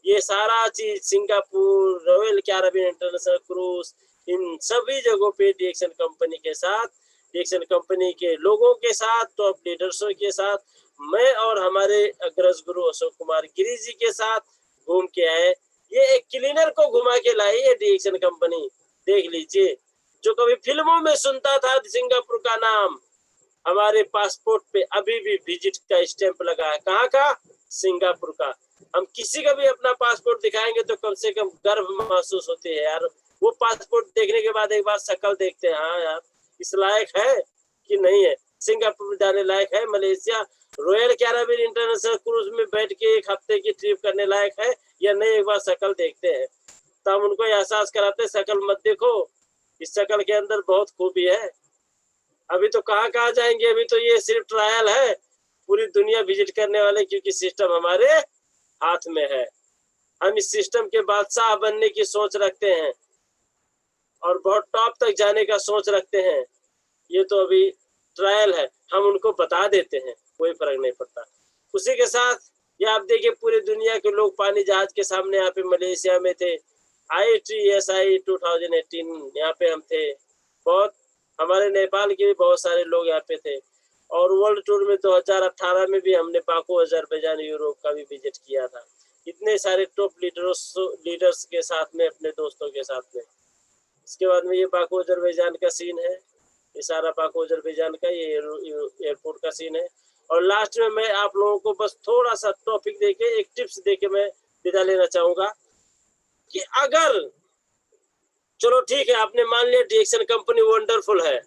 [SPEAKER 1] ये सारा चीज Singapore, Royal Caribbean International cruise, इन सभी जगहों पे डीएक्शन कंपनी के साथ, डीएक्शन कंपनी के लोगों के साथ, टॉप लीडर्सों के साथ, मैं और हमारे अग्रज गुरु अशोक कुमार गिरी जी के साथ घूम के आए। ये एक क्लीनर को घुमा के लाई है डीएक्शन कंपनी। देख लीजिए, जो कभी फिल्मों में सुनता था सिंगापुर का नाम, हमारे पासपोर्ट पे अभी भी विजिट का स्टैंप लगा है। कहाँ का? सिंगापुर का। हम किसी का भी अपना पासपोर्ट दिखाएंगे तो कम से कम गर्व महसूस होती है यार। वो पासपोर्ट देखने के बाद एक बार शक्ल देखते हैं, हाँ यार इस लायक है कि नहीं है, सिंगापुर जाने लायक है, Malaysia royal Caribbean International cruise में बैठ के एक हफ्ते की ट्रिप करने लायक है या नहीं, एक बार शक्ल देखते हैं। तो हम उनको एहसास कराते, शक्ल मत देखो, इस शक्ल के अंदर बहुत खूबी है। अभी तो कहाँ जाएंगे, अभी तो ये सिर्फ ट्रायल है, पूरी दुनिया विजिट करने वाले, क्योंकि सिस्टम हमारे हाथ में है। हम इस सिस्टम के बादशाह बनने की सोच रखते हैं और बहुत टॉप तक जाने का सोच रखते हैं। ये तो अभी ट्रायल है, हम उनको बता देते हैं, कोई फर्क नहीं पड़ता। उसी के साथ ये आप देखिए, पूरी दुनिया के लोग पानी जहाज के सामने यहाँ पे मलेशिया में थे। ITSI 2018 यहाँ पे हम थे। बहुत हमारे नेपाल के भी बहुत सारे लोग यहाँ पे थे। और वर्ल्ड टूर में 2018 में भी हमने बाकू, अजरबैजान, यूरोप का भी विजिट किया था। इतने सारे टॉप लीडर्स के साथ में, अपने दोस्तों के साथ में। इसके बाद में ये बाकू अजरबैजान का सीन है, ये सारा बाकू अजरबैजान का ये एयरपोर्ट का सीन है। और लास्ट में मैं आप लोगों को बस थोड़ा सा टॉपिक देके, एक टिप्स देके मैं विदा लेना चाहूंगा कि अगर, चलो ठीक है, आपने मान लिया डीएक्शन कंपनी वंडरफुल है,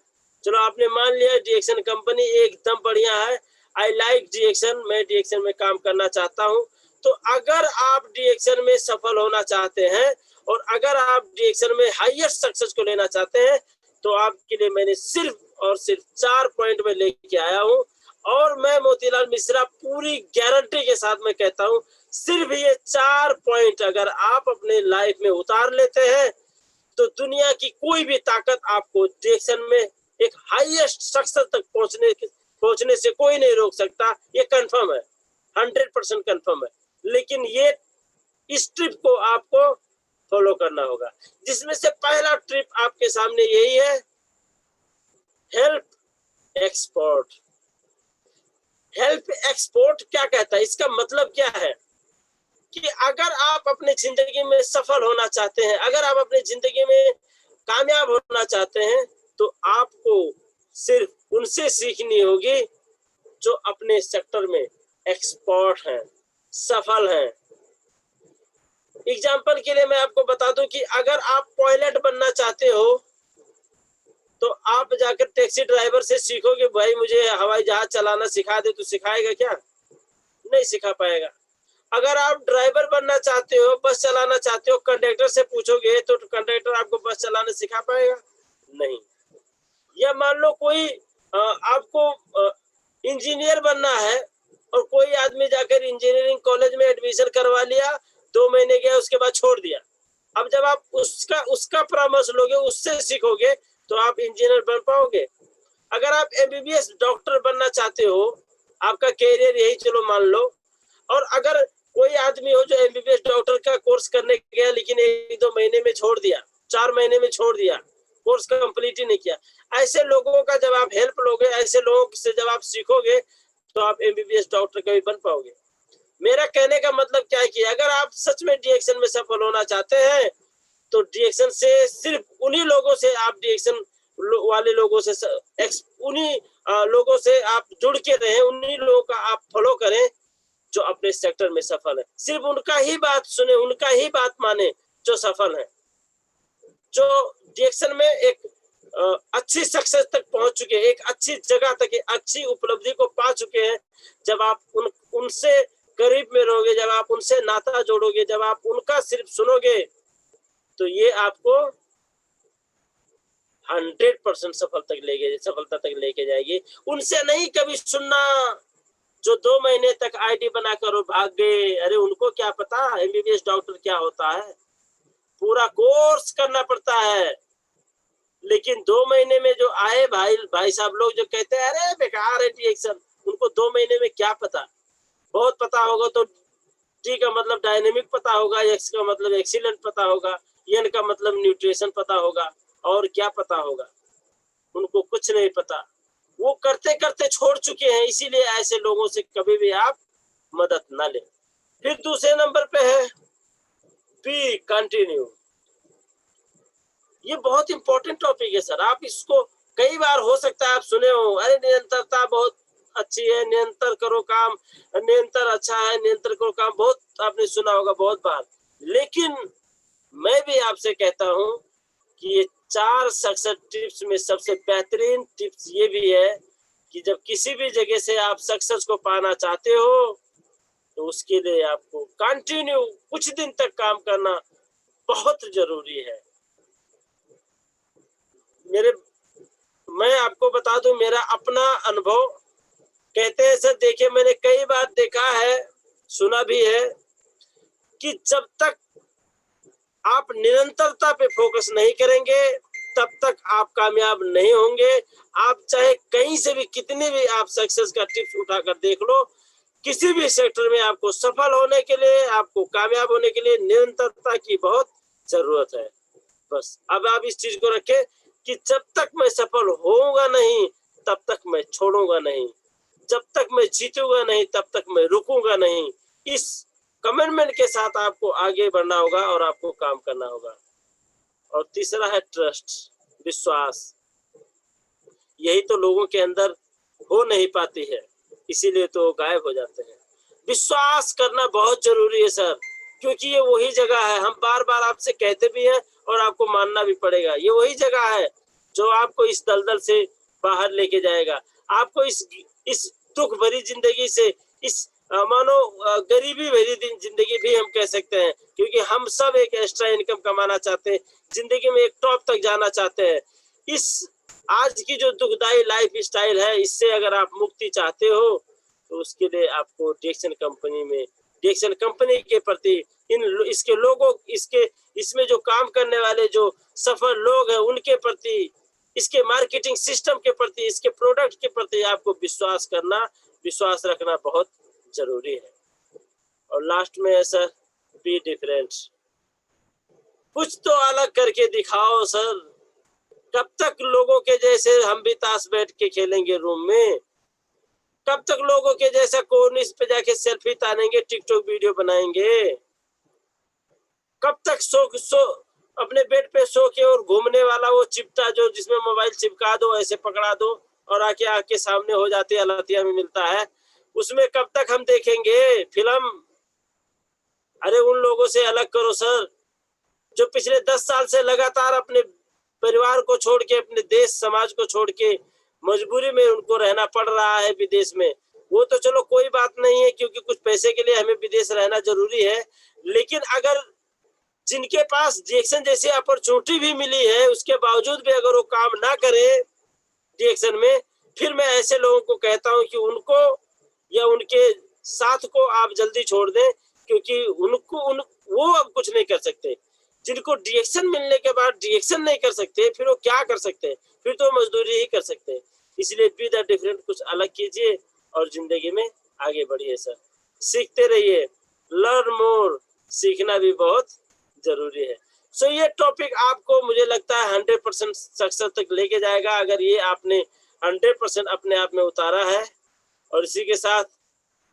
[SPEAKER 1] चलो आपने मान लिया डीएक्शन कंपनी एकदम बढ़िया है, आई लाइक डीएक्शन, मैं डीएक्शन में काम करना चाहता हूं। तो अगर आप डीएक्शन में सफल होना चाहते हैं और अगर आप डीएक्शन में हाईएस्ट सक्सेस को लेना चाहते हैं, तो आपके लिए मैंने सिर्फ और सिर्फ 4 पॉइंट में लेके आया हूं। और मैं मोतीलाल मिश्रा पूरी गारंटी के साथ मैं कहता हूं, सिर्फ ये 4 पॉइंट अगर आप अपने लाइफ में उतार लेते हैं, तो दुनिया की कोई भी ताकत आपको डीएक्शन में एक हाईएस्ट सक्सेस तक पहुंचने से कोई नहीं रोक सकता। ये कंफर्म है, 100% कंफर्म है। लेकिन ये इस ट्रिप को आपको फॉलो करना होगा, जिसमें से पहला ट्रिप आपके सामने यही है, हेल्प एक्सपोर्ट। हेल्प एक्सपोर्ट क्या कहता है, इसका मतलब क्या है कि अगर आप अपनी जिंदगी में सफल होना चाहते हैं, अगर आप अपनी जिंदगी में कामयाब होना चाहते हैं, तो आपको सिर्फ उनसे सीखनी होगी जो अपने सेक्टर में एक्सपर्ट हैं, सफल हैं। एग्जाम्पल के लिए मैं आपको बता दूं कि अगर आप पायलट बनना चाहते हो, तो आप जाकर टैक्सी ड्राइवर से सीखोगे, भाई मुझे हवाई जहाज चलाना सिखा दे, तो सिखाएगा क्या? नहीं सिखा पाएगा। अगर आप ड्राइवर बनना चाहते हो, बस चलाना चाहते हो, कंडक्टर से पूछोगे तो कंडक्टर आपको बस चलाना सिखा पाएगा? नहीं। या मान लो कोई आपको इंजीनियर बनना है और कोई आदमी जाकर इंजीनियरिंग कॉलेज में एडमिशन करवा लिया, 2 महीने गया, उसके बाद छोड़ दिया, अब जब आप उसका परामर्श लोगे, उससे सीखोगे, तो आप इंजीनियर बन पाओगे। अगर आप एमबीबीएस डॉक्टर बनना चाहते हो, आपका कैरियर यही चलो मान लो, और अगर कोई आदमी हो जो एमबीबीएस डॉक्टर का कोर्स करने गया लेकिन 1-2 महीने में छोड़ दिया, 4 महीने में छोड़ दिया, कोर्स कंप्लीट ही नहीं किया, ऐसे लोगों का जब आप हेल्प लोगे, ऐसे लोगों से जब आप सीखोगे, तो आप एमबीबीएस डॉक्टर कभी बन पाओगे। मेरा कहने का मतलब क्या है कि अगर आप सच में डीएक्शन में सफल होना चाहते हैं, तो डीएक्शन से सिर्फ उन्हीं लोगों से आप डीएक्शन वाले लोगों से उन्हीं लोगों से आप जुड़ के रहें, उन्हीं लोगों का आप फॉलो करें जो अपने सेक्टर में सफल है। सिर्फ उनका ही बात सुने, उनका ही बात माने जो सफल है, जो डीएक्शन में एक अच्छी सक्सेस तक पहुंच चुके हैं, एक अच्छी जगह तक, एक अच्छी उपलब्धि को पा चुके हैं। जब आप उनसे करीब में रहोगे, जब आप उनसे नाता जोड़ोगे, जब आप उनका सिर्फ सुनोगे, तो ये आपको 100% सफलता तक लेके जाएगी। उनसे नहीं कभी सुनना जो 2 महीने तक आईडी बनाकर भाग गए। अरे उनको क्या पता एमबीबीएस डॉक्टर क्या होता है, पूरा कोर्स करना पड़ता है। लेकिन 2 महीने में जो आए भाई साहब लोग जो कहते हैं अरे बेकार है डीएक्शन, उनको 2 महीने में क्या पता। बहुत पता होगा तो डी का मतलब डायनेमिक पता होगा, एक्स का मतलब एक्सीलेंट पता होगा, एन का मतलब न्यूट्रिशन पता होगा, और क्या पता होगा। उनको कुछ नहीं पता, वो करते करते छोड़ चुके हैं। इसीलिए ऐसे लोगों से कभी भी आप मदद ना लें। फिर दूसरे नंबर पे है बी कंटिन्यू। ये बहुत इंपॉर्टेंट टॉपिक है सर। आप इसको कई बार हो सकता है आप सुने हो, अरे निरंतरता बहुत अच्छी है, निरंतर करो काम, निरंतर अच्छा है, निरंतर करो काम, बहुत आपने सुना होगा बहुत बार। लेकिन मैं भी आपसे कहता हूं कि ये 4 सक्सेस टिप्स में सबसे बेहतरीन टिप्स ये भी है कि जब किसी भी जगह से आप सक्सेस को पाना चाहते हो, तो उसके लिए आपको कंटिन्यू कुछ दिन तक काम करना बहुत जरूरी है। मैं आपको बता दूं मेरा अपना अनुभव। कहते हैं सर, देखिए मैंने कई बार देखा है, सुना भी है कि जब तक आप निरंतरता पे फोकस नहीं करेंगे, तब तक आप कामयाब नहीं होंगे। आप चाहे कहीं से भी कितनी भी आप सक्सेस का टिप्स उठाकर देख लो, किसी भी सेक्टर में आपको सफल होने के लिए, आपको कामयाब होने के लिए निरंतरता की बहुत जरूरत है। बस अब आप इस चीज को रखें कि जब तक मैं सफल होऊंगा नहीं, तब तक मैं छोड़ूंगा नहीं, जब तक मैं जीतूंगा नहीं, तब तक मैं रुकूंगा नहीं। इस कमिटमेंट के साथ आपको आगे बढ़ना होगा और आपको काम करना होगा। और तीसरा है ट्रस्ट, विश्वास। यही तो लोगों के अंदर हो नहीं पाती है, इसीलिए तो गायब हो जाते हैं। विश्वास करना बहुत जरूरी है सर, क्योंकि ये वही जगह है, हम बार बार आपसे कहते भी हैं और आपको मानना भी पड़ेगा, ये वही जगह है जो आपको इस दलदल से बाहर लेके जाएगा। आपको इस दुख भरी जिंदगी से, इस मानो गरीबी भरी जिंदगी भी हम कह सकते हैं, क्योंकि हम सब एक एक्स्ट्रा इनकम कमाना चाहते हैं, जिंदगी में एक टॉप तक जाना चाहते हैं। इस आज की जो दुखदाई लाइफ स्टाइल है, इससे अगर आप मुक्ति चाहते हो, तो उसके लिए आपको डीएक्शन कंपनी के प्रति, इसके लोगों, इसमें जो काम करने वाले जो सफल लोग हैं उनके प्रति, इसके मार्केटिंग सिस्टम के प्रति, इसके प्रोडक्ट के प्रति आपको विश्वास रखना बहुत जरूरी है। और लास्ट में है सर, बी डिफरेंट। कुछ तो अलग करके दिखाओ सर। कब तक लोगों के जैसे हम भी ताश बैठ के खेलेंगे रूम में? कब तक लोगों के जैसा कोर्निस पे जाके सेल्फी तानेंगे, टिकटॉक वीडियो बनाएंगे? कब तक अपने बेड पे सो के और घूमने वाला वो चिपटा जो जिसमें मोबाइल चिपका दो, ऐसे पकड़ा दो और आके सामने हो जाती है, अलतिया में मिलता है, उसमें कब तक हम देखेंगे फिल्म? अरे उन लोगों से अलग करो सर, जो पिछले 10 साल से लगातार अपने परिवार को छोड़ के, अपने देश समाज को छोड़ के मजबूरी में उनको रहना पड़ रहा है विदेश में। वो तो चलो कोई बात नहीं है, क्योंकि कुछ पैसे के लिए हमें विदेश रहना जरूरी है। लेकिन अगर जिनके पास डीएक्शन जैसी अपॉर्चुनिटी भी मिली है, उसके बावजूद भी अगर वो काम ना करे डीएक्शन में, फिर मैं ऐसे लोगों को कहता हूं कि उनको या उनके साथ को आप जल्दी छोड़ दें, क्योंकि वो अब कुछ नहीं कर सकते। जिनको डिएक्शन मिलने के बाद डिएक्शन नहीं कर सकते, फिर वो क्या कर सकते हैं? फिर तो मजदूरी ही कर सकते हैं। इसलिए बी द डिफरेंट, कुछ अलग कीजिए और जिंदगी में आगे बढ़िए सर। सीखते रहिए, लर्न मोर, सीखना भी बहुत जरूरी है। सो ये टॉपिक आपको मुझे लगता है 100% सक्सेस तक लेके जाएगा, अगर ये आपने 100% अपने आप में उतारा है। और इसी के साथ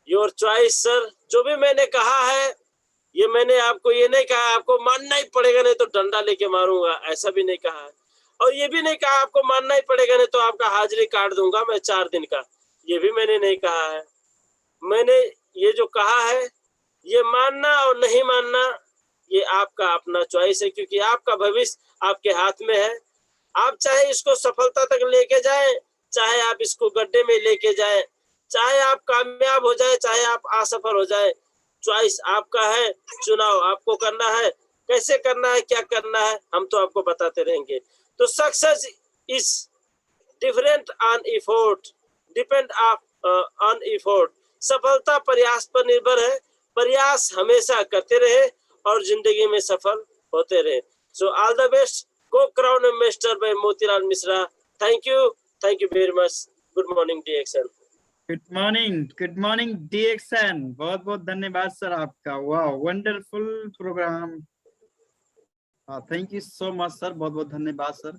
[SPEAKER 1] योर चॉइस सर, जो भी मैंने कहा है, ये मैंने आपको ये नहीं कहा आपको मानना ही पड़ेगा नहीं तो डंडा लेके मारूंगा, ऐसा भी नहीं कहा है। और ये भी नहीं कहा आपको मानना ही पड़ेगा नहीं तो आपका हाजिरी काट दूंगा मैं 4 दिन का, ये भी मैंने नहीं कहा है। मैंने ये जो कहा है, ये मानना और नहीं मानना ये आपका अपना चॉइस है, क्योंकि आपका भविष्य आपके हाथ में है। आप चाहे इसको सफलता तक लेके जाएं, चाहे आप इसको गड्ढे में लेके जाएं, चाहे आप कामयाब हो जाए, चाहे आप असफल हो जाए, चॉइस आपका है। चुनाव आपको करना है, कैसे करना है, क्या करना है, हम तो आपको बताते रहेंगे। तो success is different on effort, depend on effort. सफलता प्रयास पर निर्भर है, प्रयास हमेशा करते रहे और जिंदगी में सफल होते रहे। सो ऑल द बेस्ट, को crown investor by Motilal Mishra. Thank you very much. Good morning DXN.
[SPEAKER 2] Good morning DXN, बहुत बहुत धन्यवाद सर आपका। वाह, wonderful programme. Thank you so much sir, बहुत बहुत धन्यवाद सर।